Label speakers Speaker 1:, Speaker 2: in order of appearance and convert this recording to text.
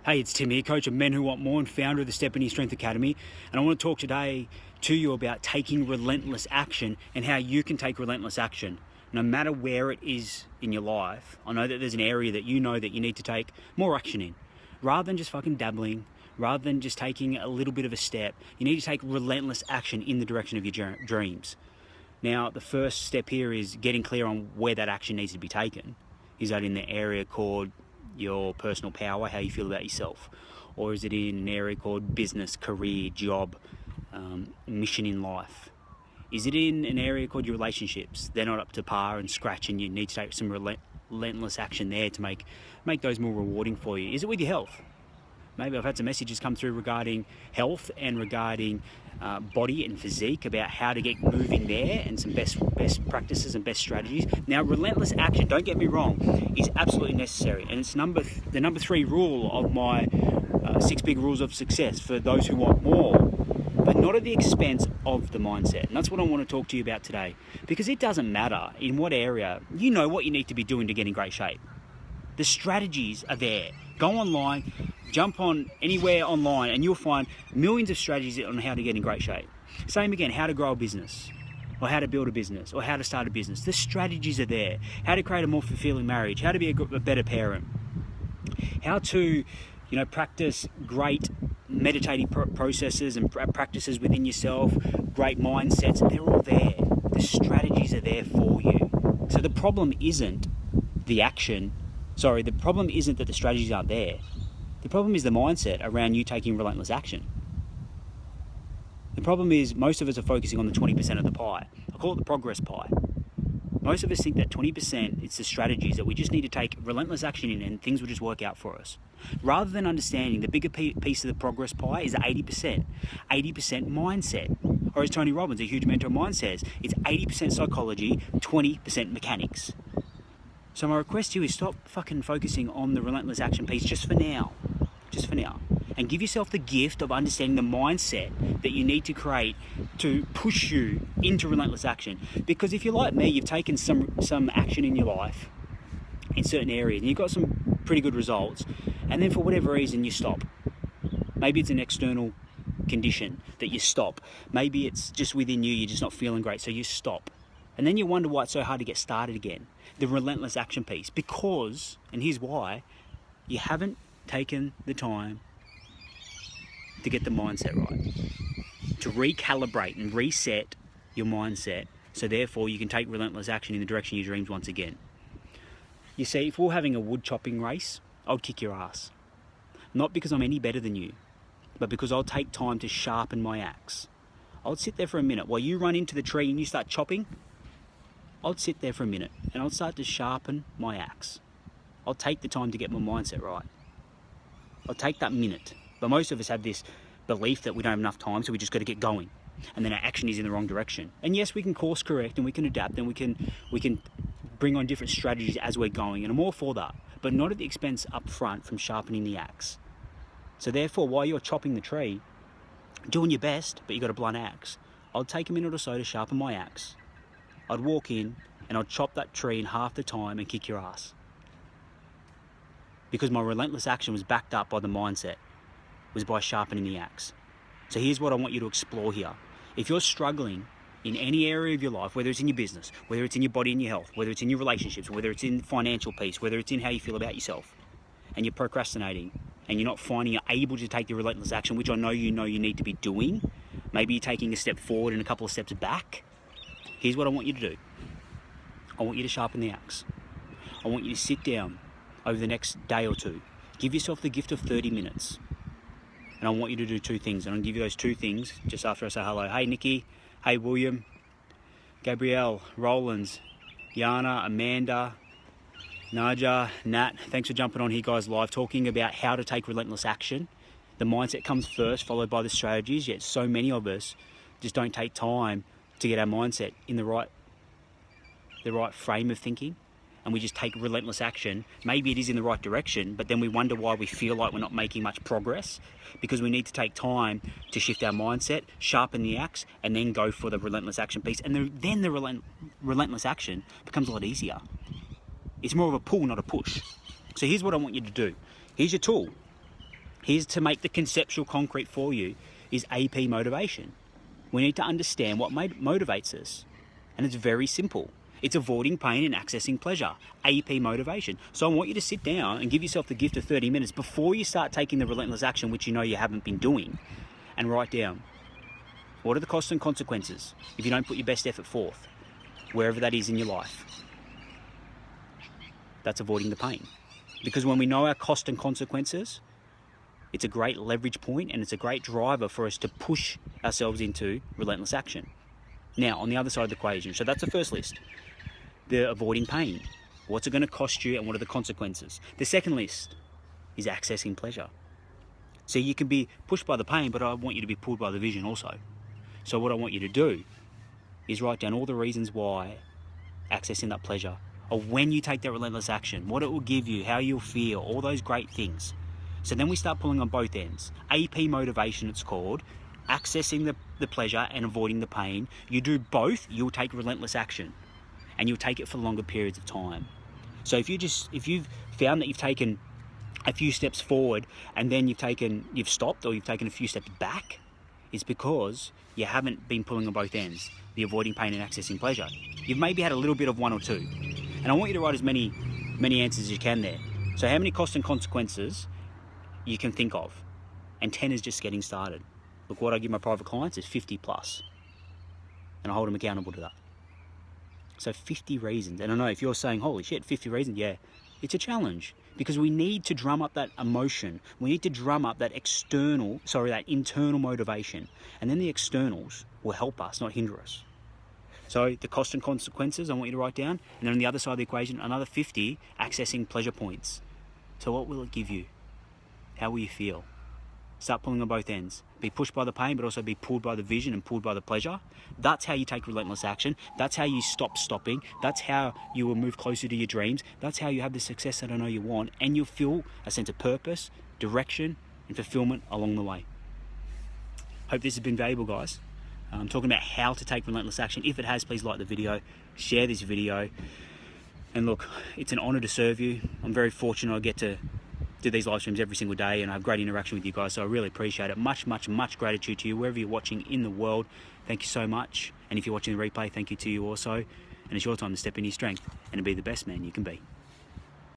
Speaker 1: Hey, it's Tim here, coach of Men Who Want More and founder of the Step In Your Strength Academy. And I want to talk today to you about taking relentless action and how you can take relentless action. No matter where it is in your life, I know that there's an area that you know that you need to take more action in. Rather than just fucking dabbling, rather than just taking a little bit of a step, you need to take relentless action in the direction of your dreams. Now, the first step here is getting clear on where that action needs to be taken. Is that in the area called your personal power, how you feel about yourself? Or is it in an area called business, career, job, mission in life? Is it in an area called your relationships? They're not up to par and scratch and you need to take some relentless action there to make those more rewarding for you. Is it with your health? Maybe I've had some messages come through regarding health and regarding body and physique, about how to get moving there and some best practices and best strategies. Now, relentless action, don't get me wrong, is absolutely necessary. And it's the number 3 rule of my 6 big rules of success for those who want more, but not at the expense of the mindset. And that's what I want to talk to you about today, because it doesn't matter in what area, you know what you need to be doing to get in great shape. The strategies are there. Go online, jump on anywhere online, and you'll find millions of strategies on how to get in great shape. Same again, how to grow a business, or how to build a business, or how to start a business. The strategies are there. How to create a more fulfilling marriage, how to be a better parent, how to, practice great meditating processes and practices within yourself, great mindsets. They're all there. The strategies are there for you. So the problem isn't the action. The problem isn't that the strategies aren't there. The problem is the mindset around you taking relentless action. The problem is most of us are focusing on the 20% of the pie. I call it the progress pie. Most of us think that 20%, it's the strategies that we just need to take relentless action in and things will just work out for us. Rather than understanding the bigger piece of the progress pie is 80%. 80% mindset. Or as Tony Robbins, a huge mentor of mine, says, it's 80% psychology, 20% mechanics. So my request to you is stop fucking focusing on the relentless action piece just for now. And give yourself the gift of understanding the mindset that you need to create to push you into relentless action. Because if you're like me, you've taken some action in your life in certain areas and you've got some pretty good results, and then for whatever reason you stop. Maybe it's an external condition that you stop. Maybe it's just within you, you're just not feeling great, so you stop. And then you wonder why it's so hard to get started again. The relentless action piece. Because, and here's why, you haven't taken the time to get the mindset right. To recalibrate and reset your mindset, so therefore you can take relentless action in the direction of your dreams once again. You see, if we're having a wood chopping race, I'll kick your ass. Not because I'm any better than you, but because I'll take time to sharpen my axe. I'll sit there for a minute. While you run into the tree and you start chopping, I'll sit there for a minute and I'll start to sharpen my axe. I'll take the time to get my mindset right. I'll take that minute. But most of us have this belief that we don't have enough time, so we just got to get going. And then our action is in the wrong direction. And yes, we can course correct and we can adapt and we can bring on different strategies as we're going. And I'm all for that, but not at the expense up front from sharpening the axe. So therefore, while you're chopping the tree, doing your best, but you've got a blunt axe, I'll take a minute or so to sharpen my axe. I'd walk in and I'd chop that tree in half the time and kick your ass. Because my relentless action was backed up by the mindset, was by sharpening the axe. So here's what I want you to explore here. If you're struggling in any area of your life, whether it's in your business, whether it's in your body and your health, whether it's in your relationships, whether it's in the financial piece, whether it's in how you feel about yourself, and you're procrastinating, and you're not finding you're able to take the relentless action, which I know you need to be doing, maybe you're taking a step forward and a couple of steps back, here's what I want you to do. I want you to sharpen the axe. I want you to sit down over the next day or two. Give yourself the gift of 30 minutes. And I want you to do 2 things. And I'll give you those 2 things just after I say hello. Hey, Nikki. Hey, William. Gabrielle. Rollins. Yana. Amanda. Naja. Nat. Thanks for jumping on here, guys, live, talking about how to take relentless action. The mindset comes first, followed by the strategies. Yet so many of us just don't take time to get our mindset in the right frame of thinking. And we just take relentless action. Maybe it is in the right direction, but then we wonder why we feel like we're not making much progress, because we need to take time to shift our mindset, sharpen the axe, and then go for the relentless action piece. And then the relentless action becomes a lot easier. It's more of a pull, not a push. So here's what I want you to do. Here's your tool. Here's to make the conceptual concrete for you is AP motivation. We need to understand what motivates us. And it's very simple. It's avoiding pain and accessing pleasure. AP motivation. So I want you to sit down and give yourself the gift of 30 minutes before you start taking the relentless action, which you know you haven't been doing, and write down, what are the costs and consequences if you don't put your best effort forth, wherever that is in your life? That's avoiding the pain. Because when we know our cost and consequences, it's a great leverage point and it's a great driver for us to push ourselves into relentless action. Now, on the other side of the equation, so that's the first list. The avoiding pain. What's it going to cost you and what are the consequences? The second list is accessing pleasure. So you can be pushed by the pain, but I want you to be pulled by the vision also. So what I want you to do is write down all the reasons why accessing that pleasure, or when you take that relentless action, what it will give you, how you'll feel, all those great things. So then we start pulling on both ends. AP motivation, it's called. Accessing the pleasure and avoiding the pain. You do both, you'll take relentless action. And you'll take it for longer periods of time. So if you've found that you've taken a few steps forward and then you've stopped or you've taken a few steps back, it's because you haven't been pulling on both ends, the avoiding pain and accessing pleasure. You've maybe had a little bit of one or two. And I want you to write as many answers as you can there. So how many costs and consequences you can think of? And 10 is just getting started. Look, what I give my private clients is 50 plus. And I hold them accountable to that. So 50 reasons. And I know if you're saying, holy shit, 50 reasons, yeah, it's a challenge. Because we need to drum up that emotion. We need to drum up that internal motivation. And then the externals will help us, not hinder us. So the cost and consequences, I want you to write down. And then on the other side of the equation, another 50 accessing pleasure points. So what will it give you? How will you feel? Start pulling on both ends. Be pushed by the pain, but also be pulled by the vision and pulled by the pleasure. That's how you take relentless action. That's how you stop stopping. That's how you will move closer to your dreams. That's how you have the success that I know you want. And you'll feel a sense of purpose, direction, and fulfillment along the way. Hope this has been valuable, guys. I'm talking about how to take relentless action. If it has, please like the video, share this video. And look, it's an honor to serve you. I'm very fortunate I get to do these live streams every single day and I have great interaction with you guys, so I really appreciate it. Much gratitude to you wherever you're watching in the world. Thank you so much. And if you're watching the replay, thank you to you also. And it's your time to step into your strength and to be the best man you can be.